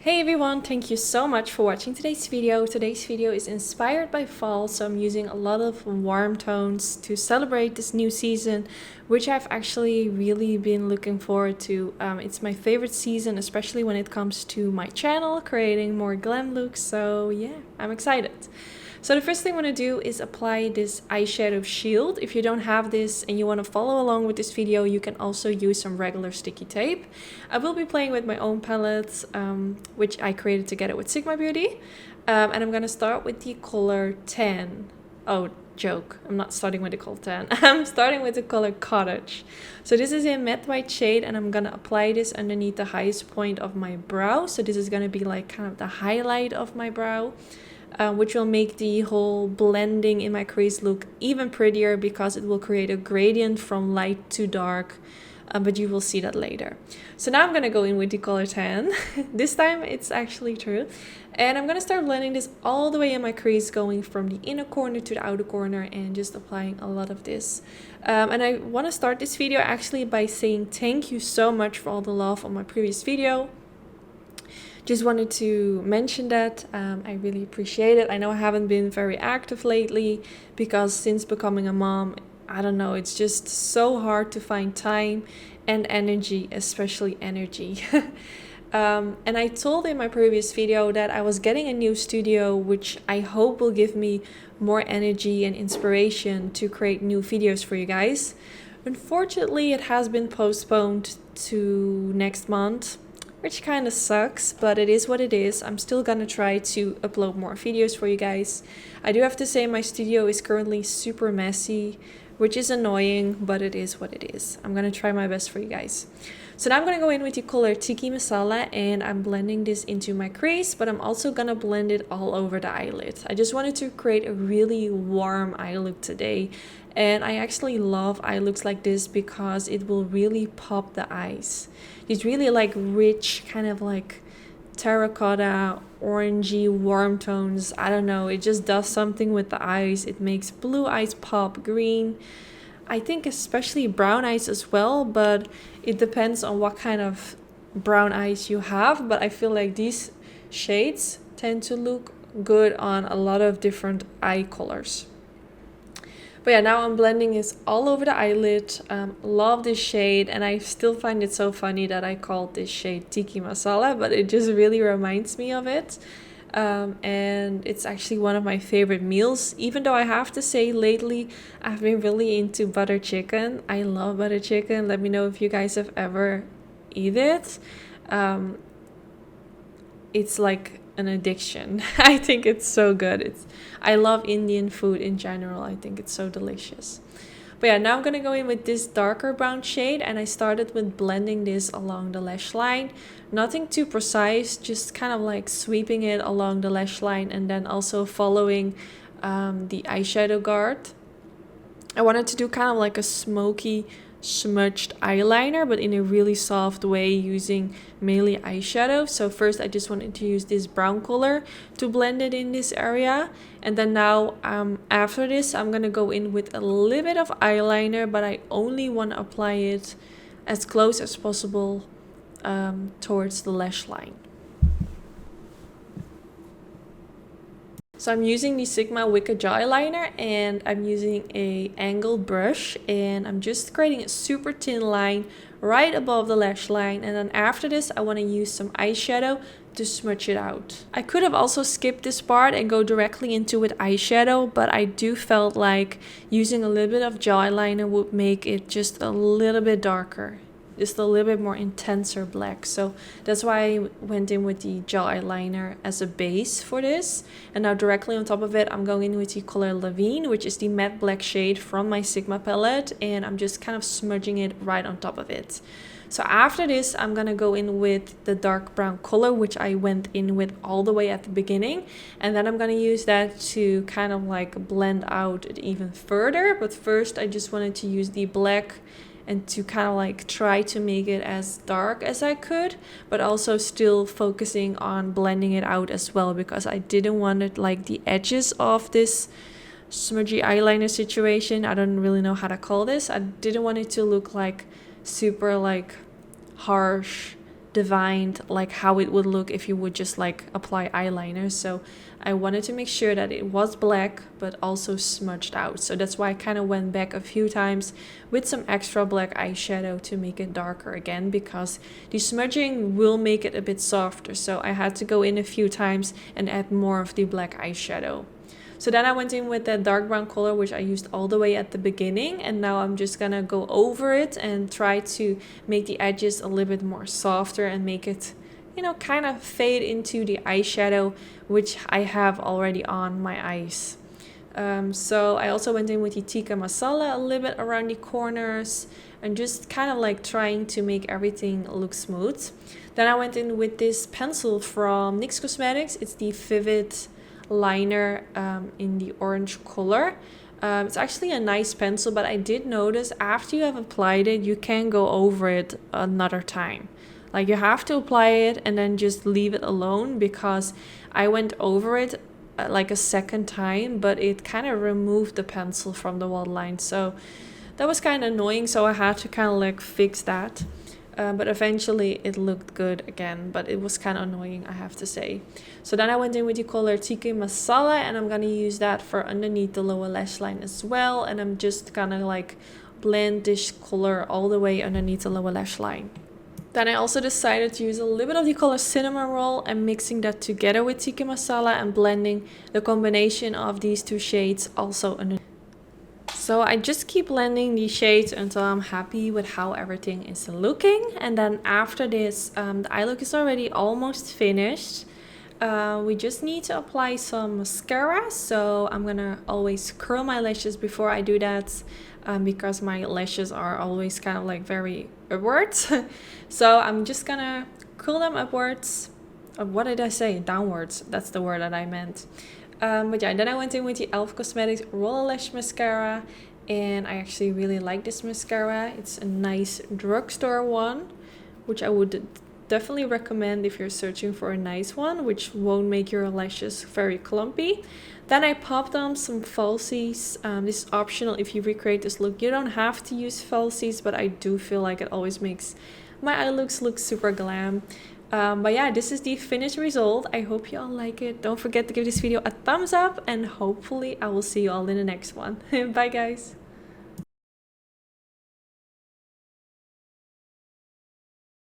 Hey everyone, thank you so much for watching today's video. Today's video is inspired by fall, so I'm using a lot of warm tones to celebrate this new season, which I've actually really been looking forward to. It's my favorite season, especially when it comes to my channel, creating more glam looks, so yeah, I'm excited. So the first thing I want to do is apply this eyeshadow shield. If you don't have this and you want to follow along with this video, you can also use some regular sticky tape. I will be playing with my own palettes, which I created together with Sigma Beauty. And I'm going to start with the color Tan. Oh, joke. I'm not starting with the color Tan. I'm starting with the color Cottage. So this is a matte white shade and I'm going to apply this underneath the highest point of my brow. So this is going to be like kind of the highlight of my brow. Which will make the whole blending in my crease look even prettier because it will create a gradient from light to dark, but you will see that later. So now I'm going to go in with the color Tan. This time it's actually true. And I'm going to start blending this all the way in my crease, going from the inner corner to the outer corner and just applying a lot of this. And I want to start this video actually by saying thank you so much for all the love on my previous video. Just wanted to mention that I really appreciate it. I know I haven't been very active lately because since becoming a mom, I don't know, it's just so hard to find time and energy, especially energy. And I told in my previous video that I was getting a new studio, which I hope will give me more energy and inspiration to create new videos for you guys. Unfortunately, it has been postponed to next month, which kind of sucks, but it is what it is. I'm still gonna try to upload more videos for you guys. I do have to say my studio is currently super messy, which is annoying, but it is what it is. I'm gonna try my best for you guys. So now I'm gonna go in with the color Tiki Masala and I'm blending this into my crease, but I'm also gonna blend it all over the eyelid. I just wanted to create a really warm eye look today. And I actually love eye looks like this because it will really pop the eyes. These really like rich, kind of like terracotta, orangey, warm tones. I don't know, it just does something with the eyes. It makes blue eyes pop, green. I think especially brown eyes as well, but it depends on what kind of brown eyes you have. But I feel like these shades tend to look good on a lot of different eye colors. But yeah, now I'm blending this all over the eyelid. Love this shade, and I still find it so funny that I called this shade Tiki Masala, but it just really reminds me of it. And it's actually one of my favorite meals, even though I have to say lately I've been really into butter chicken. I love butter chicken. Let me know if you guys have ever eat it. It's like an addiction. I think it's so good. I love Indian food in general. I think it's so delicious. But yeah, now I'm gonna go in with this darker brown shade, and I started with blending this along the lash line. Nothing too precise, just kind of like sweeping it along the lash line and then also following the eyeshadow guard. I wanted to do kind of like a smoky smudged eyeliner, but in a really soft way using mainly eyeshadow. So first I just wanted to use this brown color to blend it in this area, and then now after this I'm gonna go in with a little bit of eyeliner, but I only want to apply it as close as possible towards the lash line. So I'm using the Sigma Wicked Jaw Eyeliner, and I'm using a angled brush, and I'm just creating a super thin line right above the lash line, and then after this I want to use some eyeshadow to smudge it out. I could have also skipped this part and go directly into with eyeshadow, but I do felt like using a little bit of jaw eyeliner would make it just a little bit darker. Just a little bit more intenser black, so that's why I went in with the jaw eyeliner as a base for this. And now directly on top of it I'm going in with the color Levine, which is the matte black shade from my Sigma palette, and I'm just kind of smudging it right on top of it. So after this I'm gonna go in with the dark brown color, which I went in with all the way at the beginning, and then I'm gonna use that to kind of like blend out it even further. But first I just wanted to use the black and to kind of like try to make it as dark as I could, but also still focusing on blending it out as well, because I didn't want it like the edges of this smudgy eyeliner situation. I don't really know how to call this. I didn't want it to look like super like harsh divined like how it would look if you would just like apply eyeliner. So I wanted to make sure that it was black but also smudged out. So that's why I kind of went back a few times with some extra black eyeshadow to make it darker again, because the smudging will make it a bit softer. So I had to go in a few times and add more of the black eyeshadow. So then I went in with that dark brown color, which I used all the way at the beginning. And now I'm just gonna go over it and try to make the edges a little bit more softer and make it, you know, kind of fade into the eyeshadow, which I have already on my eyes. So I also went in with the tikka masala a little bit around the corners and just kind of like trying to make everything look smooth. Then I went in with this pencil from NYX Cosmetics. It's the Vivid liner in the orange color. It's actually a nice pencil, but I did notice after you have applied it, you can go over it another time. Like you have to apply it and then just leave it alone, because I went over it like a second time, but it kind of removed the pencil from the waterline. So that was kind of annoying. So I had to kind of like fix that. But eventually it looked good again, but it was kind of annoying, I have to say. So then I went in with the color Tikka Masala, and I'm gonna use that for underneath the lower lash line as well. And I'm just gonna like blend this color all the way underneath the lower lash line. Then I also decided to use a little bit of the color Cinnamon Roll and mixing that together with Tikka Masala and blending the combination of these two shades also underneath. So I just keep blending these shades until I'm happy with how everything is looking. And then after this, the eye look is already almost finished. We just need to apply some mascara. So I'm gonna always curl my lashes before I do that, because my lashes are always kind of like very upwards. So I'm just gonna curl them upwards. What did I say? Downwards. That's the word that I meant. But yeah, then I went in with the e.l.f. Cosmetics Roller Lash Mascara, and I actually really like this mascara. It's a nice drugstore one, which I would definitely recommend if you're searching for a nice one, which won't make your lashes very clumpy. Then I popped on some falsies. This is optional if you recreate this look. You don't have to use falsies, but I do feel like it always makes my eye looks look super glam. But yeah, this is the finished result. I hope you all like it. Don't forget to give this video a thumbs up, and hopefully I will see you all in the next one. Bye guys.